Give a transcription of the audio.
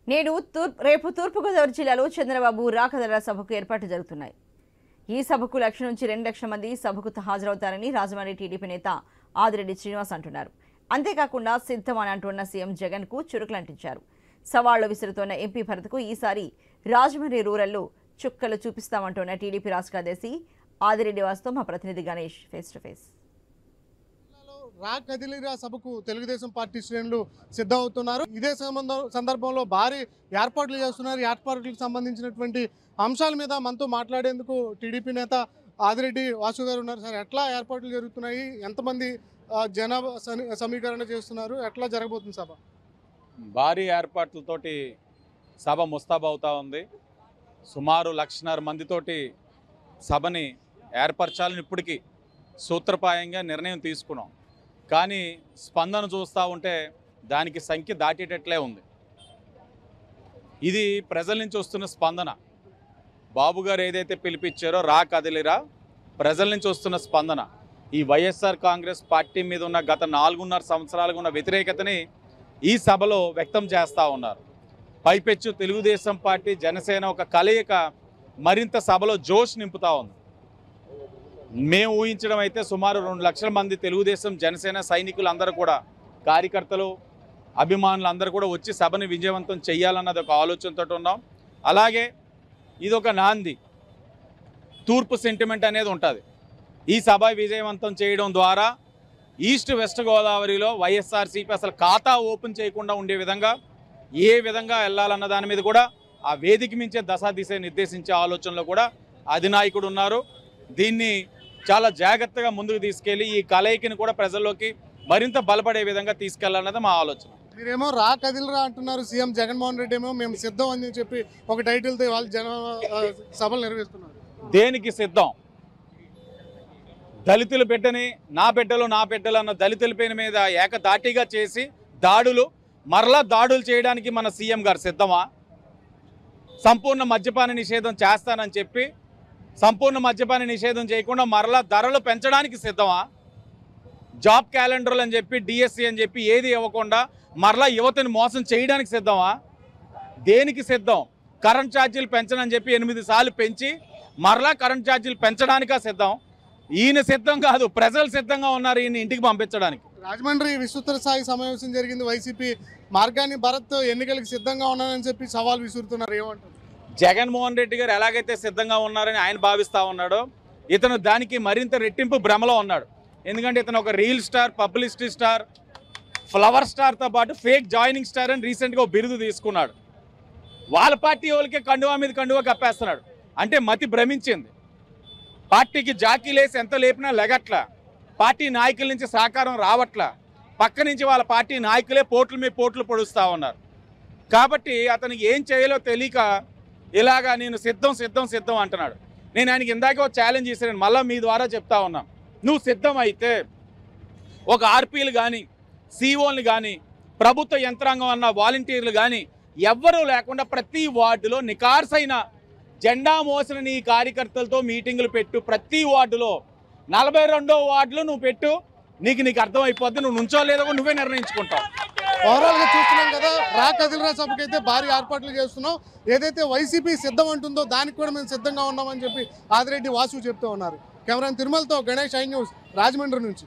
రేపు తూర్పుగోదావరి జిల్లాలో చంద్రబాబు రాకదల సభకు ఏర్పాట్లు జరుగుతున్నాయి. ఈ సభకు 1,00,000 నుంచి 2 లక్షల మంది సభకు హాజరవుతారని రాజమండ్రి టీడీపీ నేత ఆదిరెడ్డి శ్రీనివాస్ అంటున్నారు. అంతేకాకుండా సిద్ధమని అంటున్న సీఎం జగన్ కు చురుకులంటించారు. సవాళ్లు విసురుతోన్న ఎంపీ భరత్కు ఈసారి రాజమండ్రి రూరల్లో చుక్కలు చూపిస్తామంటున్న టీడీపీ రాష్ట్ర కార్యదర్శి ఆదిరెడ్డి వాసుతో మా ప్రతినిధి గణేష్ ఫేస్ టు ఫేస్. రా కదిలిరా సభకు తెలుగుదేశం పార్టీ శ్రేణులు సిద్ధమవుతున్నారు. ఇదే సందర్భంలో భారీ ఏర్పాట్లు చేస్తున్నారు. ఏర్పాట్లకు సంబంధించినటువంటి అంశాల మీద మనతో మాట్లాడేందుకు టీడీపీ నేత ఆదిరెడ్డి వాసు గారు ఉన్నారు. సార్, ఎట్లా ఏర్పాట్లు జరుగుతున్నాయి? ఎంతమంది జనాభా సమీకరణ చేస్తున్నారు? ఎట్లా జరగబోతుంది సభ? భారీ ఏర్పాట్లతోటి సభ ముస్తాబవుతా ఉంది. సుమారు 1,50,000 మందితోటి సభని ఏర్పరచాలని ఇప్పటికీ సూత్రప్రాయంగా నిర్ణయం తీసుకున్నాం. కానీ స్పందన చూస్తూ ఉంటే దానికి సంఖ్య దాటేటట్లే ఉంది. ఇది ప్రజల నుంచి వస్తున్న స్పందన. బాబు గారు ఏదైతే పిలిపించారో రా కదిలిరా, ప్రజల నుంచి వస్తున్న స్పందన ఈ వైఎస్ఆర్ కాంగ్రెస్ పార్టీ మీద ఉన్న గత 4.5 సంవత్సరాలుగా ఉన్న వ్యతిరేకతని ఈ సభలో వ్యక్తం చేస్తూ ఉన్నారు. పైపెచ్చు తెలుగుదేశం పార్టీ జనసేన ఒక కలయిక మరింత సభలో జోష్ నింపుతూ ఉంది. మేము ఊహించడం అయితే సుమారు 2 లక్షల మంది తెలుగుదేశం జనసేన సైనికులు అందరూ కూడా, కార్యకర్తలు అభిమానులు అందరూ కూడా వచ్చి సభని విజయవంతం చేయాలన్నది ఒక ఆలోచనతో ఉన్నాం. అలాగే ఇదొక నాంది, తూర్పు సెంటిమెంట్ అనేది ఉంటుంది. ఈ సభ విజయవంతం చేయడం ద్వారా ఈస్ట్ వెస్ట్ గోదావరిలో వైఎస్ఆర్సీపీ అసలు ఖాతా ఓపెన్ చేయకుండా ఉండే విధంగా ఏ విధంగా వెళ్ళాలన్న దాని మీద కూడా ఆ వేదిక మించే దిశ నిర్దేశించే ఆలోచనలో కూడా అధినాయకుడు ఉన్నారు. దీన్ని చాలా జాగ్రత్తగా ముందుకు తీసుకెళ్లి ఈ కలయికని కూడా ప్రజల్లోకి మరింత బలపడే విధంగా తీసుకెళ్లాలన్నది మా ఆలోచన. మీరేమో రా కదిలిరా అంటున్నారు. సీఎం జగన్మోహన్ రెడ్డి ఏమో మేము సిద్ధం అని చెప్పి ఒక టైటిల్తో వాళ్ళు సభలు నిర్వహిస్తున్నారు. దేనికి సిద్ధం? దళితుల బిడ్డని నా బిడ్డలు అన్న దళితుల పేరు మీద ఏకదాటిగా చేసి మరలా దాడులు చేయడానికి మన సీఎం గారు సిద్ధమా? సంపూర్ణ మద్యపాన నిషేధం చేస్తానని చెప్పి సంపూర్ణ మద్యపాన నిషేధం చేయకుండా మరలా ధరలు పెంచడానికి సిద్ధమా? జాబ్ క్యాలెండర్లు అని చెప్పి డిఎస్సి అని చెప్పి ఏది ఇవ్వకుండా మరలా యువతని మోసం చేయడానికి సిద్ధమా? దేనికి సిద్ధం? కరెంట్ ఛార్జీలు పెంచనని చెప్పి 8 సార్లు పెంచి మరలా కరెంట్ ఛార్జీలు పెంచడానికా సిద్ధం? ఈయన సిద్ధం కాదు, ప్రజలు సిద్ధంగా ఉన్నారు ఈయన ఇంటికి పంపించడానికి. రాజమండ్రి విస్తృత స్థాయి సమావేశం జరిగింది. వైసీపీ మార్గాన్ని భరత్ ఎన్నికలకు సిద్ధంగా ఉన్నానని చెప్పి సవాల్ విసురుతున్నారు. ఏమంటారు? జగన్మోహన్ రెడ్డి గారు ఎలాగైతే సిద్ధంగా ఉన్నారని ఆయన భావిస్తూ ఉన్నాడో ఇతను దానికి మరింత రెట్టింపు భ్రమలో ఉన్నాడు. ఎందుకంటే ఇతను ఒక reel star, publicity star, flower స్టార్తో పాటు ఫేక్ జాయినింగ్ స్టార్ అని రీసెంట్గా ఒక బిరుదు తీసుకున్నాడు. వాళ్ళ పార్టీ వాళ్ళకే కండువా మీద కండువా కప్పేస్తున్నాడు. అంటే మతి భ్రమించింది. పార్టీకి జాకీలేసి ఎంత లేపినా లెగట్లా, పార్టీ నాయకుల నుంచి సహకారం రావట్లా, పక్క నుంచి వాళ్ళ పార్టీ నాయకులే పోట్ల మీద పోట్లు పొడుస్తూ ఉన్నారు. కాబట్టి అతనికి ఏం చేయాలో తెలియక ఇలాగా నేను సిద్ధం అంటున్నాడు. నేను ఆయనకి ఇందాక ఒక ఛాలెంజ్ చేశాను, మళ్ళీ మీ ద్వారా చెప్తా ఉన్నాను. నువ్వు సిద్ధం అయితే ఒక ఆర్పీలు కానీ, సిఓలు కానీ, ప్రభుత్వ యంత్రాంగం అన్న వాలంటీర్లు కానీ ఎవ్వరూ లేకుండా ప్రతి వార్డులో నికార్సైన జెండా మోసిన నీ కార్యకర్తలతో మీటింగులు పెట్టు. ప్రతి వార్డులో 42వ వార్డులో నువ్వు పెట్టు. నీకు అర్థమైపోద్ది. నువ్వు నుంచోలేదో నువ్వే నిర్ణయించుకుంటావు. ఓవరాల్గా చూస్తున్నాం కదా, రా కదిలిరా సభకి అయితే భారీ ఏర్పాట్లు చేస్తున్నాం. ఏదైతే వైసీపీ సిద్ధం అంటుందో దానికి కూడా మేము సిద్ధంగా ఉన్నామని చెప్పి ఆదిరెడ్డి వాసు చెప్తూ ఉన్నారు. కెమెరా తిరుమలతో గణేష్, ఐ న్యూస్, రాజమండ్రి నుంచి.